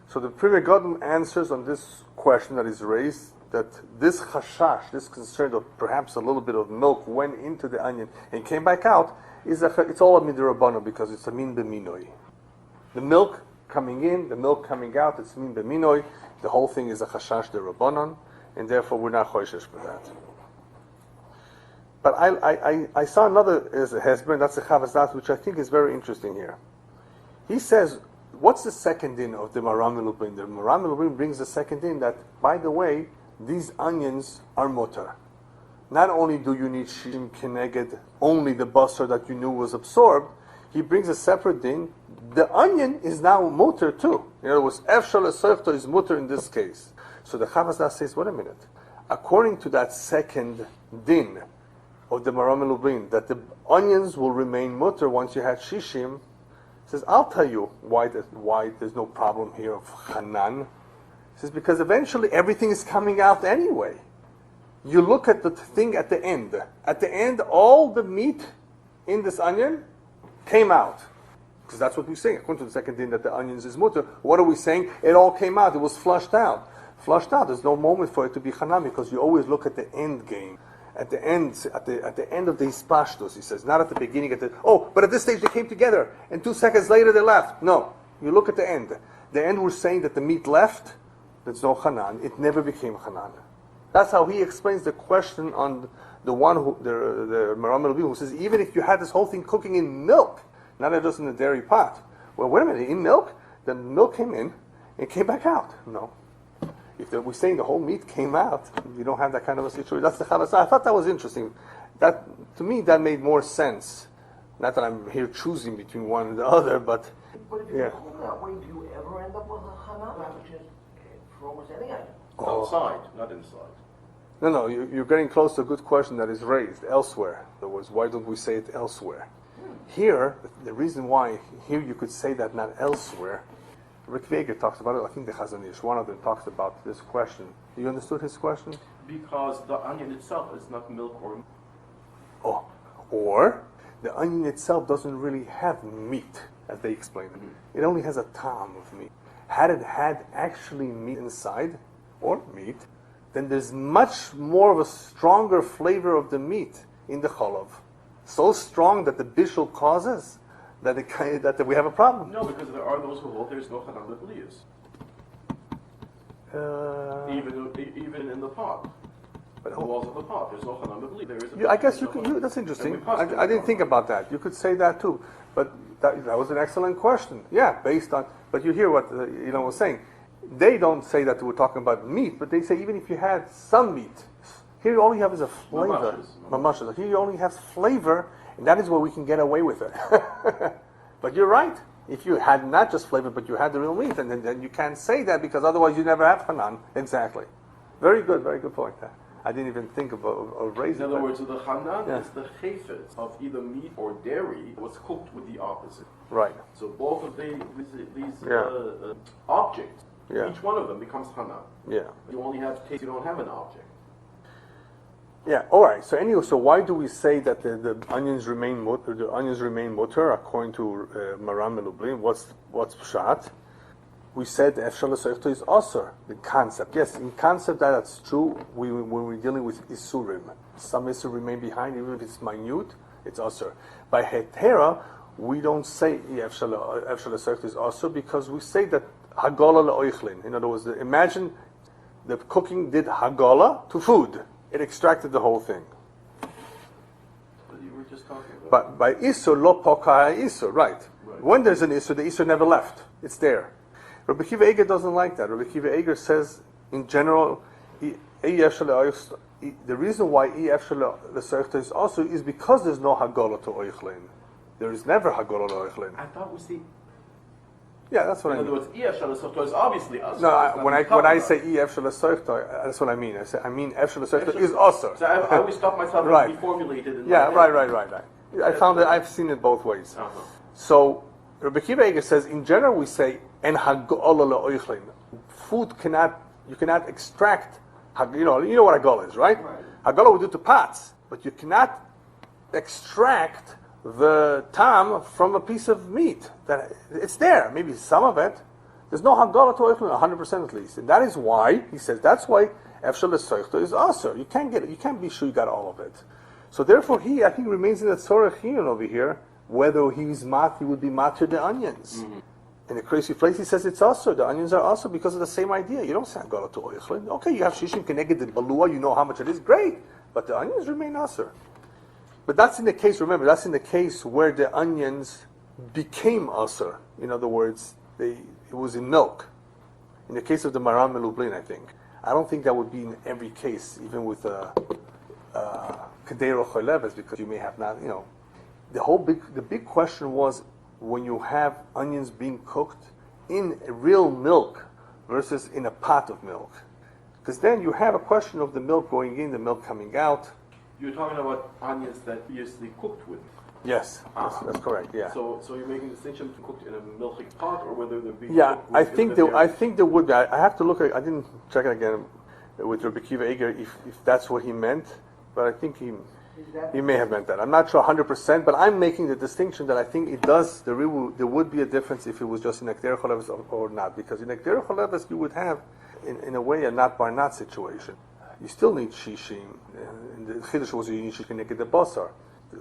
So the Pri Megadim answers on this question that is raised, that this chashash, this concern of perhaps a little bit of milk went into the onion and came back out, it's all a midrabbanan because it's a min b'minoi. The milk coming in, the milk coming out, it's min b'minoi. The whole thing is a chashash derabbanan, and therefore we're not choishesh for that. But I saw another hesber, that's the Chavas Das, which I think is very interesting here. He says, what's the second din of the Maram Melubin? The Maram Melubin brings the second din that, by the way, these onions are mutar. Not only do you need shishim keneged, only the basar that you knew was absorbed, he brings a separate din. The onion is now mutar too. In other words, efshal esofta is mutar in this case. So the Chavas Das says, wait a minute. According to that second din of the Maram Melubin, that the onions will remain mutar once you had shishim, says, I'll tell you why there's no problem here of Hanan. He says, because eventually everything is coming out anyway. You look at the thing at the end. At the end, all the meat in this onion came out. Because that's what we're saying. According to the second thing that the onions is mutter, what are we saying? It all came out. It was flushed out. Flushed out. There's no moment for it to be Hanan because you always look at the end game. At the end of the hispashtos, he says, not at the beginning. But at this stage they came together, and 2 seconds later they left. No, you look at the end. The end, we're saying that the meat left. There's no Hanan. It never became Hanan. That's how he explains the question on the one who the Maram Melubin, who says even if you had this whole thing cooking in milk, not just in a dairy pot. Well, wait a minute, in milk, the milk came in and came back out. No. If we're saying the whole meat came out, you don't have that kind of a situation. That's the Chavas. I thought that was interesting. That, to me, that made more sense. Not that I'm here choosing between one and the other, but if you cook that way, do you ever end up with a Hanan, which is for almost any item? Outside, not inside. No, you're getting close to a good question that is raised elsewhere. In other words, why don't we say it elsewhere? Here, the reason why here you could say that not elsewhere, Rick Vega talks about it. I think the Chazon Ish, one of them, talks about this question. You understood his question? Because the onion itself is not milk or... Or The onion itself doesn't really have meat, as they explain it. It only has a ta'am of meat. Had it had actually meat inside, or meat, then there's much more of a stronger flavor of the meat in the cholov. So strong that the bishul causes that we have a problem. No, because there are those who hold there's no chanam b'chlius. Even in the pot. But The walls of the pot, there's no chanam b'chlius. There is a I guess you could. That's interesting. I didn't think about that. You could say that too. But that was an excellent question. Yeah, based on. But you hear what was saying. They don't say that we're talking about meat, but they say even if you had some meat, here you only have is a flavor. Mamashas. Here you only have flavor, and that is where we can get away with it. But you're right. If you had not just flavor, but you had the real meat, and then you can't say that because otherwise you never have hanan. Exactly. Very good point. I didn't even think of raising. In other words, the hanan is the chayfetz of either meat or dairy was cooked with the opposite. Right. So both of these objects, each one of them becomes hanan. Yeah. You only have taste, you don't have an object. Yeah. All right. So anyway, why do we say that the onions remain mutter? The onions remain mutter according to Maran Melublin. What's pshat? We said the efshal l'soichto is aser. The concept. Yes, in concept that's true. When we're dealing with isurim, some isur remain behind, even if it's minute. It's aser. By hetera, we don't say efshal l'soichto is aser because we say that hagola le'oichlin. In other words, imagine the cooking did hagola to food. It extracted the whole thing. But you were just talking about. But by isur lo poka isur, right? When there's an isur, the isur never left. It's there. Rabbi Kiva Eger doesn't like that. Rabbi Kiva Eger says, in general, the reason why efshel is also is because there's no hagola to oichlin. There is never hagola to oichlin. I thought we see. Yeah, that's what I mean. In other words, efshel is obviously us. No, when I say efshel that's what I mean. I mean efshel is also. So I always stop myself right. to be formulated. In yeah, my right. I found that I've seen it both ways. Uh-huh. So Rabbi Kiva Eger says, in general, we say en hagola le'oichlin. Food you cannot extract. You know what hagola is, right? Hagola we do to pots, but you cannot extract the tam from a piece of meat. That it's there, maybe some of it. There's no hagola to oichlin, 100% at least, and that is why he says that's why efshel l'soichto is aser. You can't be sure you got all of it. So therefore, I think remains in the tzorech over here. Whether he would be matir the onions. Mm-hmm. In the crazy place, he says it's also. The onions are also because of the same idea. You don't say hagola to oichlin. Okay, you have shishim connected to balua. You know how much it is. Great, but the onions remain aser. But that's in the case. Remember, that's in the case where the onions became aser. In other words, it was in milk. In the case of the Maran Melublin, I think. I don't think that would be in every case, even with kedei rocholeves, because you may have not. The big question was when you have onions being cooked in real milk versus in a pot of milk. Because then you have a question of the milk going in, the milk coming out. You're talking about onions that previously cooked with. Yes, that's correct. Yeah. So you're making a distinction between cooked in a milchik pot or whether they're being yeah, cooked with I think there would be. I have to look at. I didn't check it again with Rabbi Kiva Eger if that's what he meant, but I think he may have meant that. I'm not sure 100%, but I'm making the distinction that I think it does. There would be a difference if it was just in Ekder Choleves or not, because in Ekder Choleves you would have, in a way, a not bar not situation. You still need shishim. In the Chiddush was you need shishim to get the Basar.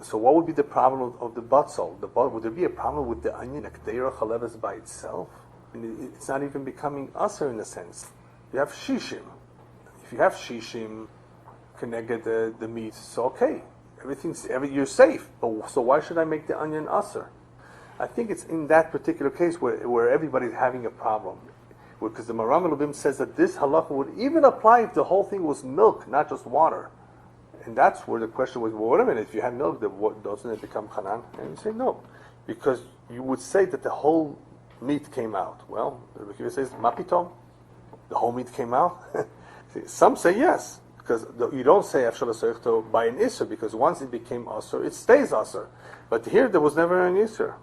So what would be the problem of the batzal? Would there be a problem with the onion Ekder Choleves by itself? It's not even becoming aser in a sense. You have shishim. If you have shishim, connected the meat, so okay, you're safe. But so why should I make the onion aser? I think it's in that particular case where everybody's having a problem, because the Maram Elubim says that this halacha would even apply if the whole thing was milk, not just water, and that's where the question was. Well, wait a minute, if you had milk, doesn't it become hanan? And you say no, because you would say that the whole meat came out. Well, the Rebbe says mapitom, the whole meat came out. Some say yes. Because you don't say efshel l'soichto by an isur, because once it became asur, it stays asur. But here there was never an isur.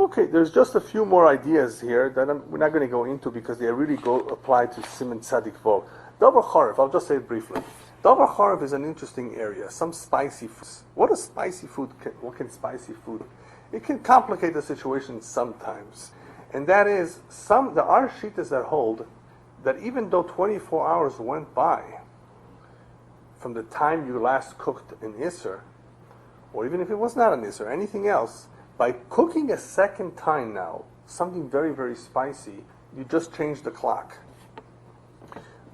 Okay, there's just a few more ideas here that we're not going to go into because they really apply to Siman Tzadik Vov. Davar Charev, I'll just say it briefly. Davar Charev is an interesting area. Some spicy foods. What can spicy food? It can complicate the situation sometimes. And that is, there are shittas that hold that even though 24 hours went by from the time you last cooked an Isser, or even if it was not an Isser, anything else, by cooking a second time now, something very, very spicy, you just change the clock.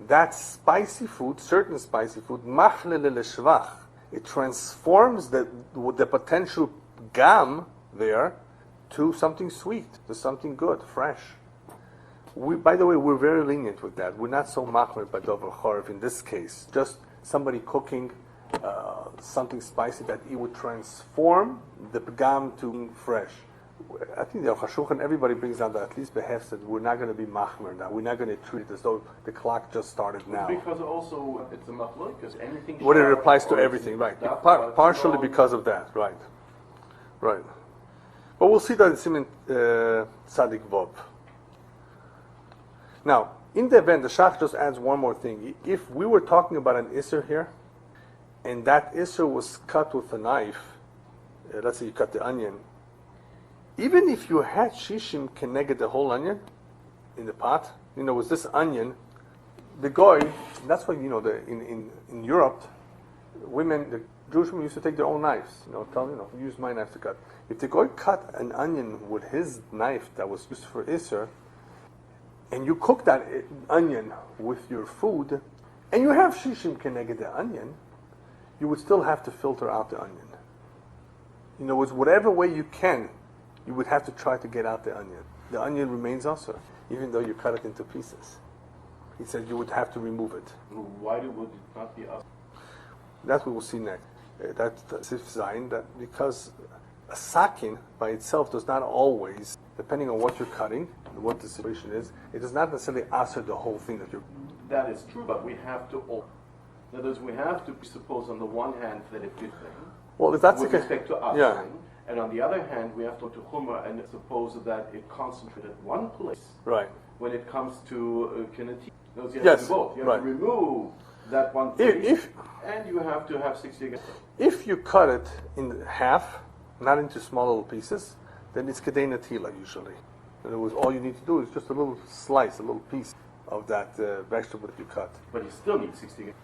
That spicy food, certain spicy food, machlele leshvach, it transforms the potential gam there to something sweet, to something good, fresh. By the way, we're very lenient with that. We're not so machmer by Dover Chorev in this case. Just somebody cooking something spicy that it would transform the gam to fresh. I think the Shuchan, everybody brings down that at least behefs that we're not going to be machmer now. We're not going to treat it as though the clock just started now. Because also it's a machloek, because anything. What it applies to everything, right? Partially because of that, right? Right. But we'll see that in Siman Tzadik Vav. Now, in the event, the Shach just adds one more thing. If we were talking about an Isser here, and that Isser was cut with a knife, let's say you cut the onion, even if you had shishim keneged the whole onion in the pot, with this onion, the goy, that's why, in Europe, the Jewish women used to take their own knives, use my knife to cut. If the goy cut an onion with his knife that was used for Isser, and you cook that onion with your food, and you have shishim keneged the onion, you would still have to filter out the onion. In other words, whatever way you can, you would have to try to get out the onion. The onion remains also, even though you cut it into pieces. He said you would have to remove it. Why would it not be us? That we will see next. That's Sif Zayin, that because a sakin by itself does not always, depending on what you're cutting, and what the situation is, it does not necessarily answer the whole thing that you're... That is true, but we have to... In other words, we have to presuppose on the one hand that it's good thing, well, if that's with respect to us, yeah. And on the other hand, we have to go to Chumrah and suppose that it concentrated one place. Right. When it comes to Kineti. You have yes, to do both. You have to remove that one place, and you have to have 60 again. If you cut it in half, not into small little pieces, then it's kedei natila usually. In other words, all you need to do is just a little slice, a little piece of that vegetable that you cut. But you still need 60 again.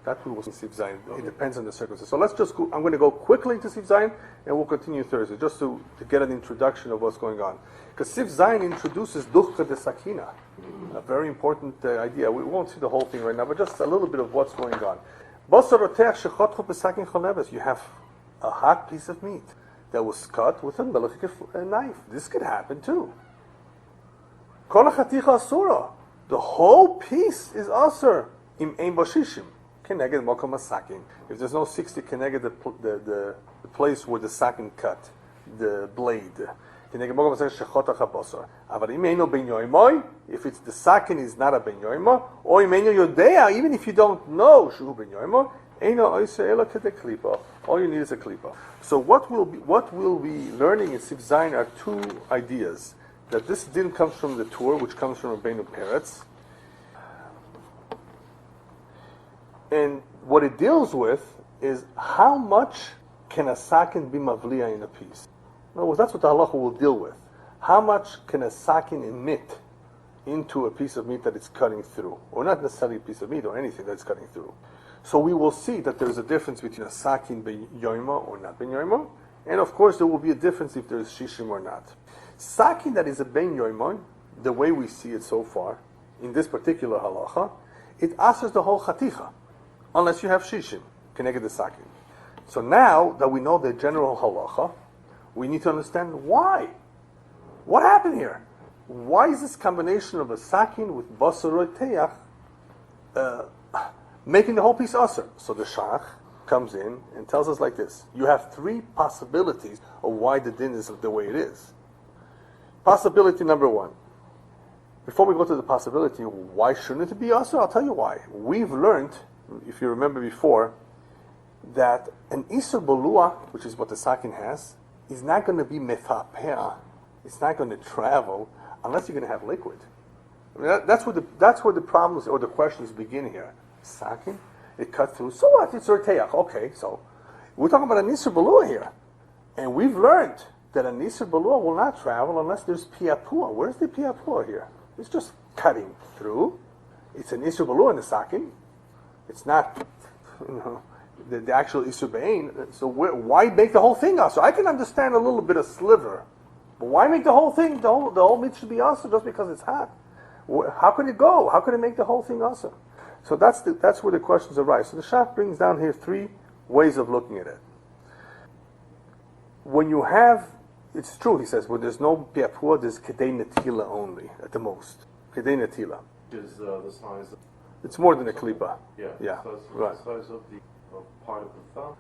That we will see Sif Zayin. It depends on the circumstances. So let's just go, I'm going to go quickly to Sif Zayin, and we'll continue Thursday, just to get an introduction of what's going on. Because Sif Zayin introduces Duchka de Sakina, a very important idea. We won't see the whole thing right now, but just a little bit of what's going on. Basar roteach shechotchu b'sakin choleves. You have a hot piece of meat that was cut with a Melicha knife. This could happen too. Kol hachaticha asura. The whole piece is asur im ein bashishim. Keneged mokom sakin. If there's no 60 keneged the place where the sakin cut, the blade. Keneged mokom sakin shechotach habasar. Aval im eino ben yoimoy, if it's the sakin is not a ben yoimo, or im eino Yore Deah, even if you don't know shu ben yoimo, eino oise ela kede klipa. All you need is a klipa. So what we'll be learning in Sif Zayin are two ideas. That this din comes from the Torah, which comes from Rabbeinu Peretz. And what it deals with is how much can a sakin be mavliya in a piece. In other words, that's what the halacha will deal with. How much can a sakin emit into a piece of meat that it's cutting through? Or not necessarily a piece of meat, or anything that's cutting through. So we will see that there's a difference between a sakin ben yoima or not ben yoima. And of course there will be a difference if there's shishim or not. Sakin that is a ben yoima, the way we see it so far, in this particular halacha, it answers the whole chaticha. Unless you have shishim, keneged the sakin. So now that we know the general halacha, we need to understand why. What happened here? Why is this combination of a sakin with basar roteach making the whole piece asur? So the shach comes in and tells us like this. You have three possibilities of why the din is the way it is. Possibility number one. Before we go to the possibility, why shouldn't it be asur? I'll tell you why. We've learned, if you remember before, that an isur bolua, which is what the sakin has, is not going to be mefapea. It's not going to travel unless you're going to have liquid. I mean, that's where the problems or the questions begin here. Sakin, it cut through. So what? It's Yore Deah. Okay, so we're talking about a Nisr Balua here, and we've learned that a Nisr Balua will not travel unless there's Piapua. Where's the Piapua here? It's just cutting through. It's an Nisr Balua in the Sakin. It's not, the actual Isur Be'ain. So why make the whole thing also? I can understand a little bit of sliver, but why make the whole thing? The whole meat should be also just because it's hot. How could it go? How could it make the whole thing also? So that's where the questions arise. So the Shach brings down here three ways of looking at it. When you have, it's true, he says, when there's no Piapua, there's Kedei Netila only, at the most. Kedei Netila. Is the size of... It's more than a klipa. Yeah. So it's right. the size of the part of the thumb.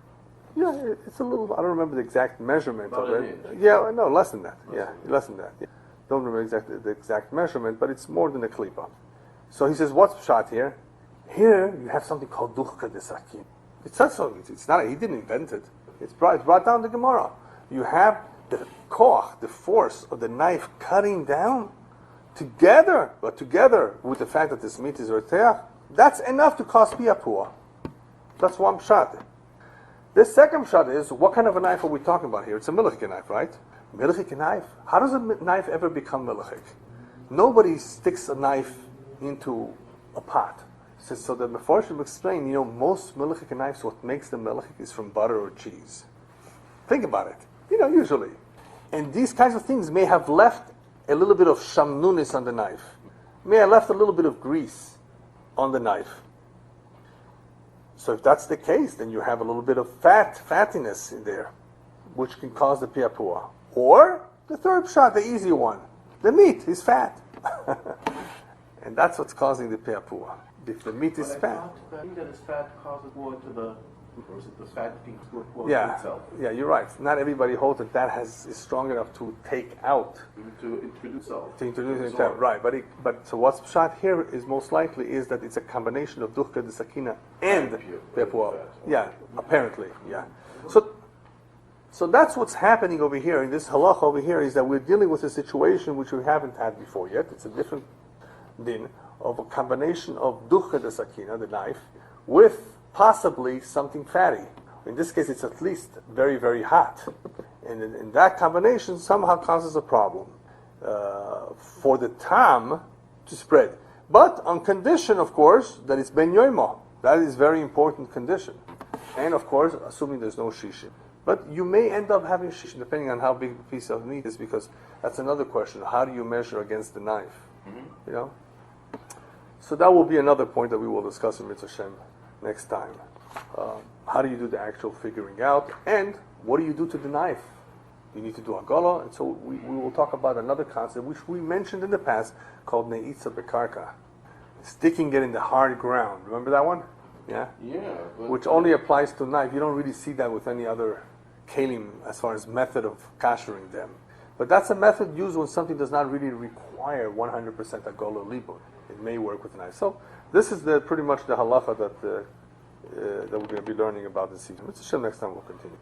Yeah, it's a little, I don't remember the exact measurement About of an it. inch. Yeah, no, less than that. Less than that. Yeah. Don't remember the exact measurement, but it's more than a klipa. So he says, what's shot here? Here you have something called duchka de sakin. It says so. It's not. He didn't invent it. It's brought down the Gemara. You have the koach, the force of the knife cutting down, together with the fact that this meat is Yore Deah. That's enough to cause piapua. That's one pshat. The second pshat is, what kind of a knife are we talking about here? It's a Melicha knife, right? Melicha knife. How does a knife ever become Melicha? Nobody sticks a knife into a pot. So the Mefarshim explain, most Melicha knives, what makes them Melicha is from butter or cheese. Think about it. Usually. And these kinds of things may have left a little bit of shamnunis on the knife. May have left a little bit of grease on the knife. So if that's the case, then you have a little bit of fattiness in there, which can cause the piapua. Or the third shot, the easy one. The meat is fat. And that's what's causing the piapua. If the meat is fat. The thing that is fat causes more to the... Or is it the fat thing to itself? Yeah, you're right. Not everybody holds that is strong enough to take out. To introduce itself. To introduce itself, right. But so what's shot here is most likely is that it's a combination of duchka de sakina and piapua. Yeah, apparently, yeah. So that's what's happening over here in this halacha over here, is that we're dealing with a situation which we haven't had before yet. It's a different din of a combination of duchka de sakina, the knife, with possibly something fatty. In this case, it's at least very, very hot. And in that combination somehow causes a problem for the tam to spread. But on condition, of course, that it's ben yoimo. That is very important condition. And of course, assuming there's no shishim. But you may end up having shishim, depending on how big the piece of meat is, because that's another question. How do you measure against the knife? Mm-hmm. So that will be another point that we will discuss in Mitzvah Shem next time. How do you do the actual figuring out? And what do you do to the knife? You need to do agala. And so we will talk about another concept, which we mentioned in the past, called ne'itza bekarka. Sticking it in the hard ground. Remember that one? Yeah? Yeah. Which only applies to knife. You don't really see that with any other kelim as far as method of kashering them. But that's a method used when something does not really require 100% agala libur. It may work with a knife. So this is pretty much the halacha that we're going to be learning about this evening. Mitzvah Shem, next time we'll continue.